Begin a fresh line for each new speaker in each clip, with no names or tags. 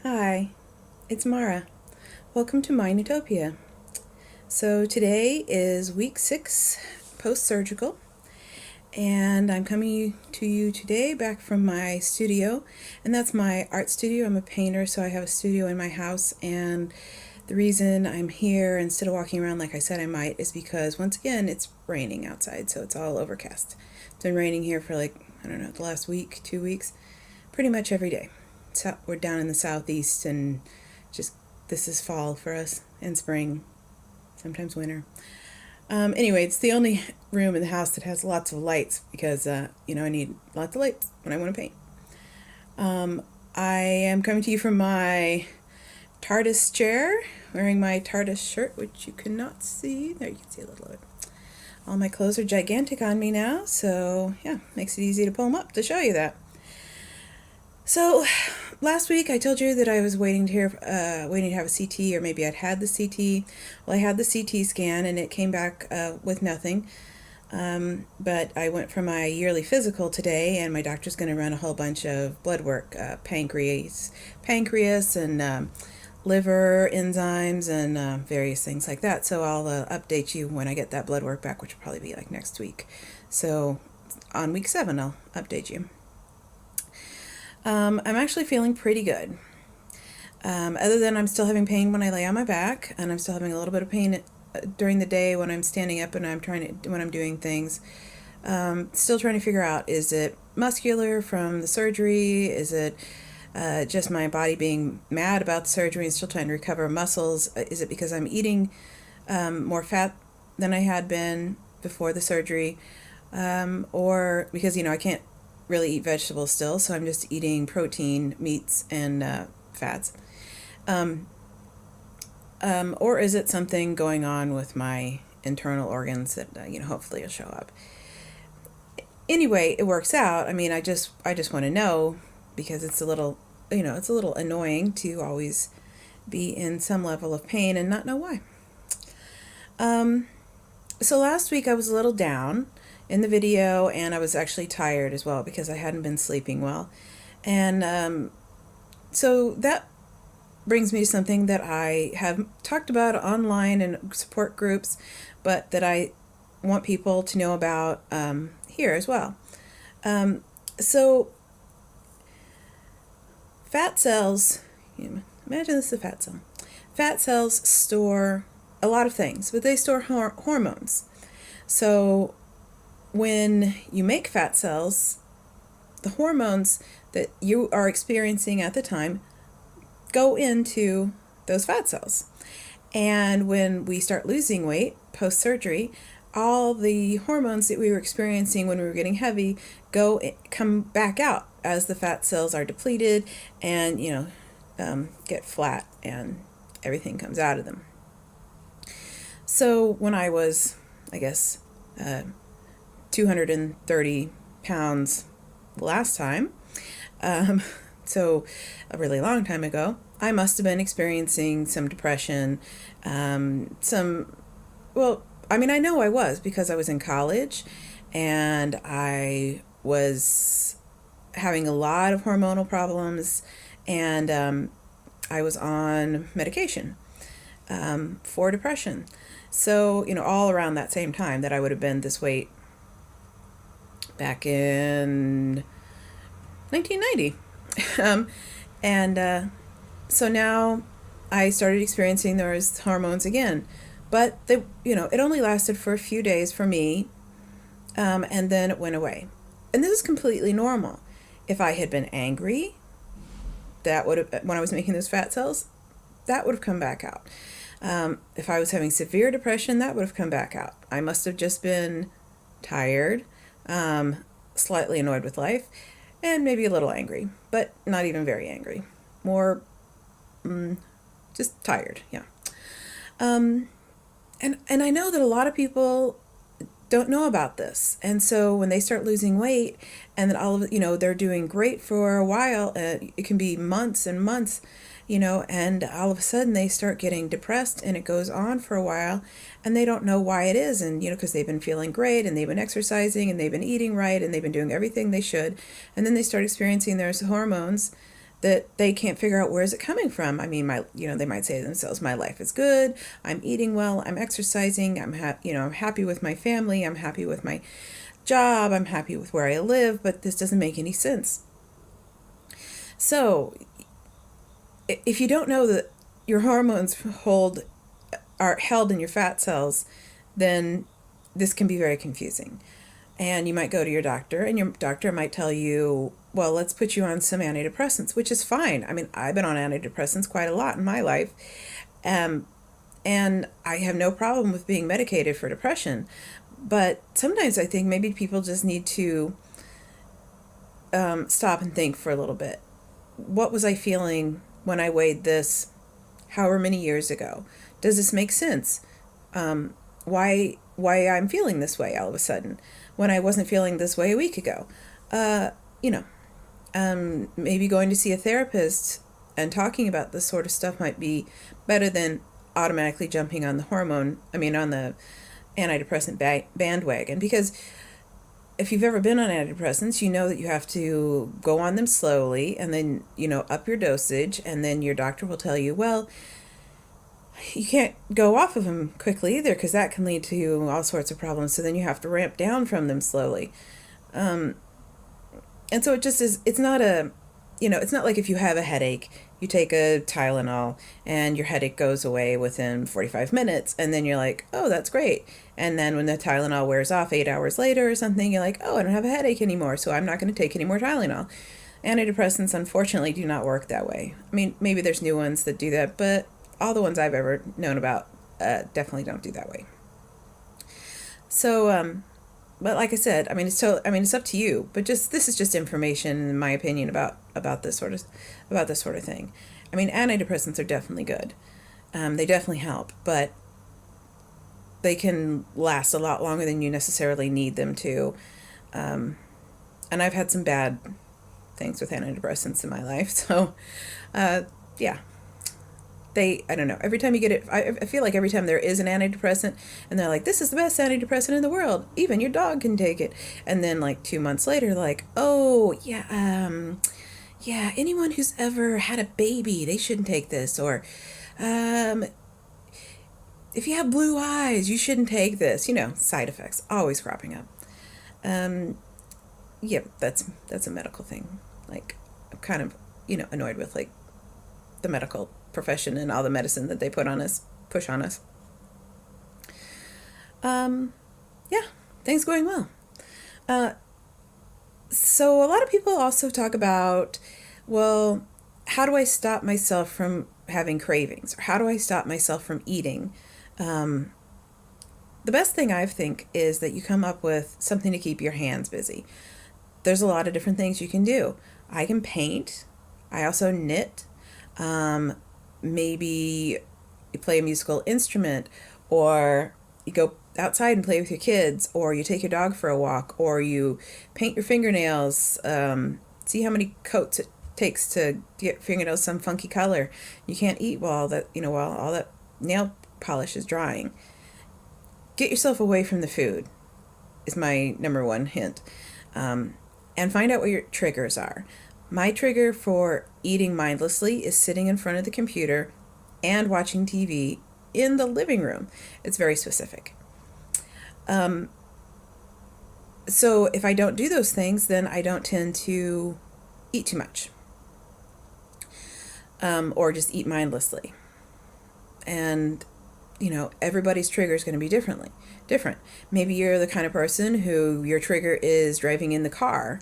Hi, it's Mara. Welcome to My Utopia. So today is week 6 post-surgical, and I'm coming to you today back from my studio, and that's my art studio. I'm a painter, so I have a studio in my house, and the reason I'm here instead of walking around like I said I might is because once again it's raining outside, so it's all overcast. It's been raining here for the last week, 2 weeks, pretty much every day. So we're down in the southeast, and just this is fall for us, and spring, sometimes winter. Anyway, it's the only room in the house that has lots of lights because I need lots of lights when I want to paint. I am coming to you from my TARDIS chair, wearing my TARDIS shirt, which you cannot see. There, you can see a little of it. All my clothes are gigantic on me now, so yeah, makes it easy to pull them up to show you that. So, last week I told you that I was waiting to have a CT, or maybe I'd had the CT. Well, I had the CT scan and it came back with nothing. But I went for my yearly physical today, and my doctor's going to run a whole bunch of blood work, pancreas, and liver enzymes and various things like that. So I'll update you when I get that blood work back, which will probably be like next week. So on week 7, I'll update you. I'm actually feeling pretty good. Other than I'm still having pain when I lay on my back, and I'm still having a little bit of pain during the day when I'm standing up and when I'm doing things. Still trying to figure out, is it muscular from the surgery? Is it just my body being mad about the surgery and still trying to recover muscles? Is it because I'm eating more fat than I had been before the surgery? Or because, I can't really eat vegetables still, so I'm just eating protein, meats, and fats. Or is it something going on with my internal organs that hopefully will show up. Anyway, it works out. I just want to know, because it's a little annoying to always be in some level of pain and not know why. So last week I was a little down in the video, and I was actually tired as well because I hadn't been sleeping well. And so that brings me to something that I have talked about online in support groups, but that I want people to know about here as well. So fat cells, imagine this is a fat cell. Fat cells store a lot of things, but they store hormones. So when you make fat cells, the hormones that you are experiencing at the time go into those fat cells. And when we start losing weight post-surgery, all the hormones that we were experiencing when we were getting heavy come back out as the fat cells are depleted and get flat, and everything comes out of them. So when I was, 230 pounds last time, so a really long time ago, I must have been experiencing some depression, I know I was, because I was in college and I was having a lot of hormonal problems, and I was on medication for depression. So, all around that same time that I would have been this weight back in 1990. So now I started experiencing those hormones again. But it only lasted for a few days for me, and then it went away. And this is completely normal. If I had been angry, that would have, when I was making those fat cells, that would have come back out. If I was having severe depression, that would have come back out. I must have just been tired, slightly annoyed with life, and maybe a little angry, but not even very angry. More just tired, yeah. And I know that a lot of people don't know about this. And so when they start losing weight, and then all of they're doing great for a while, it can be months and months, and all of a sudden they start getting depressed, and it goes on for a while, and they don't know why it is. And because they've been feeling great, and they've been exercising, and they've been eating right, and they've been doing everything they should, and then they start experiencing their hormones that they can't figure out where is it coming from. I mean, they might say to themselves, my life is good, I'm eating well, I'm exercising, I'm happy with my family, I'm happy with my job, I'm happy with where I live, but this doesn't make any sense. So, if you don't know that your hormones are held in your fat cells, then this can be very confusing. And you might go to your doctor, and your doctor might tell you, well, let's put you on some antidepressants, which is fine. I mean, I've been on antidepressants quite a lot in my life. And I have no problem with being medicated for depression. But sometimes I think maybe people just need to stop and think for a little bit. What was I feeling when I weighed this however many years ago? Does this make sense? Why I'm feeling this way all of a sudden when I wasn't feeling this way a week ago? Maybe going to see a therapist and talking about this sort of stuff might be better than automatically jumping on the antidepressant bandwagon, because if you've ever been on antidepressants, you know that you have to go on them slowly and then, up your dosage, and then your doctor will tell you, well, you can't go off of them quickly either because that can lead to all sorts of problems. So then you have to ramp down from them slowly. And so it just is, it's not like if you have a headache, you take a Tylenol and your headache goes away within 45 minutes and then you're like, oh, that's great. And then when the Tylenol wears off 8 hours later or something, you're like, oh, I don't have a headache anymore, so I'm not going to take any more Tylenol. Antidepressants, unfortunately, do not work that way. I mean, maybe there's new ones that do that, but all the ones I've ever known about definitely don't do that way. So, but like I said, it's up to you. But this is just information, in my opinion, about this sort of thing. I mean, antidepressants are definitely good. They definitely help, but they can last a lot longer than you necessarily need them to. And I've had some bad things with antidepressants in my life, so yeah. I don't know, every time you get it, I feel like every time there is an antidepressant and they're like, this is the best antidepressant in the world, even your dog can take it, and then like 2 months later, like, oh yeah, anyone who's ever had a baby, they shouldn't take this, or if you have blue eyes, you shouldn't take this. Side effects always cropping up. Yeah, that's a medical thing. Like, I'm kind of annoyed with like the medical profession and all the medicine that they push on us. Yeah, things going well. So a lot of people also talk about, well, how do I stop myself from having cravings, or how do I stop myself from eating? The best thing I think is that you come up with something to keep your hands busy. There's a lot of different things you can do. I can paint. I also knit. Maybe you play a musical instrument, or you go outside and play with your kids, or you take your dog for a walk, or you paint your fingernails. See how many coats it takes to get fingernails some funky color. You can't eat while all that nail polish is drying. Get yourself away from the food is my number one hint. And find out what your triggers are. My trigger for eating mindlessly is sitting in front of the computer and watching TV in the living room. It's very specific. So if I don't do those things, then I don't tend to eat too much. Or just eat mindlessly. And, everybody's trigger is going to be different. Maybe you're the kind of person who your trigger is driving in the car,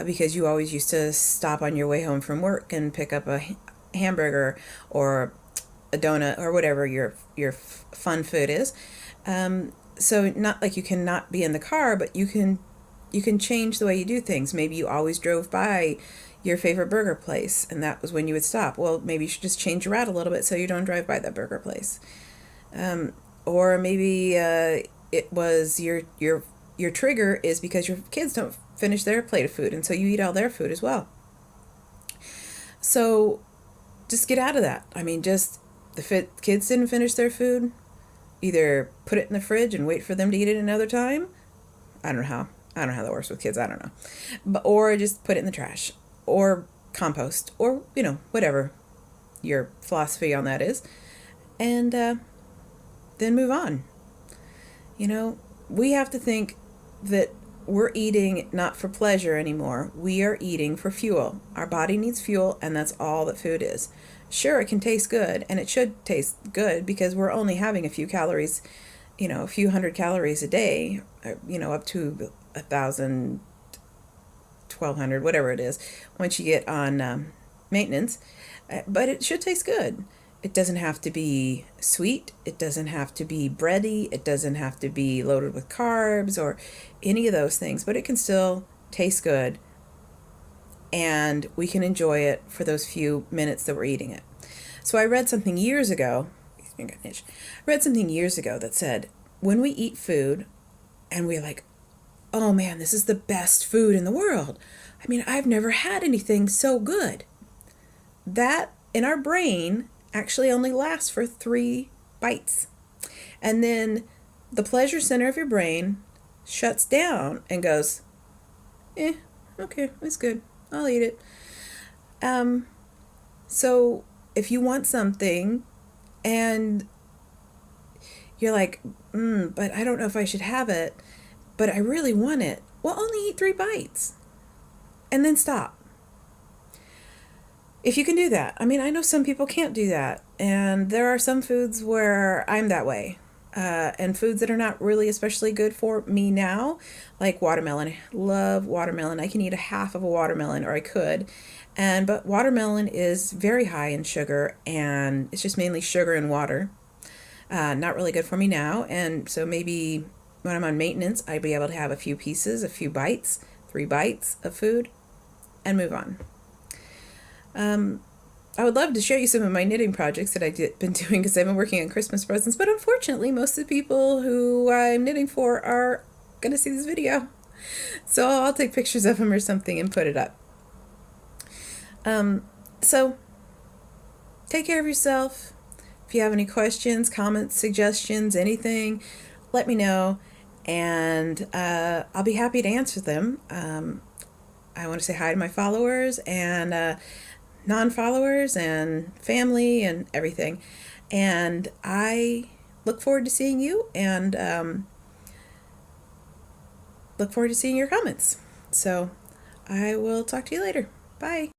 because you always used to stop on your way home from work and pick up a hamburger or a donut or whatever your fun food is. So not like you cannot be in the car, but you can change the way you do things. Maybe you always drove by your favorite burger place, and that was when you would stop. Well, maybe you should just change your route a little bit so you don't drive by that burger place. Or maybe it was your trigger is because your kids don't finish their plate of food, and so you eat all their food as well. So just get out of that. Just the kids didn't finish their food, either put it in the fridge and wait for them to eat it another time. I don't know how that works with kids. I don't know. Or just put it in the trash, or compost or, whatever your philosophy on that is, and then move on. We have to think that we're eating not for pleasure anymore. We are eating for fuel. Our body needs fuel, and that's all that food is. Sure, it can taste good, and it should taste good because we're only having a few calories, a few hundred calories a day, up to 1,000, 1,200, whatever it is, once you get on maintenance. But it should taste good. It doesn't have to be sweet. It doesn't have to be bready. It doesn't have to be loaded with carbs or any of those things, but it can still taste good, and we can enjoy it for those few minutes that we're eating it. So I read something years ago, that said, when we eat food and we're like, oh man, this is the best food in the world. I mean, I've never had anything so good. That in our brain actually only lasts for 3 bites. And then the pleasure center of your brain shuts down and goes, okay, it's good. I'll eat it. So if you want something and you're like, but I don't know if I should have it, but I really want it. Well, only eat 3 bites and then stop. If you can do that. I mean, I know some people can't do that. And there are some foods where I'm that way. And foods that are not really especially good for me now, like watermelon. I love watermelon. I can eat a half of a watermelon, or I could. But watermelon is very high in sugar, and it's just mainly sugar and water. Not really good for me now. And so maybe when I'm on maintenance, I'd be able to have a few pieces, a few bites, 3 bites of food, and move on. I would love to show you some of my knitting projects that I've been doing because I've been working on Christmas presents, but unfortunately most of the people who I'm knitting for are going to see this video. So I'll take pictures of them or something and put it up. So take care of yourself. If you have any questions, comments, suggestions, anything, let me know, and I'll be happy to answer them. I want to say hi to my followers and non-followers and family and everything. And I look forward to seeing you and look forward to seeing your comments. So I will talk to you later. Bye.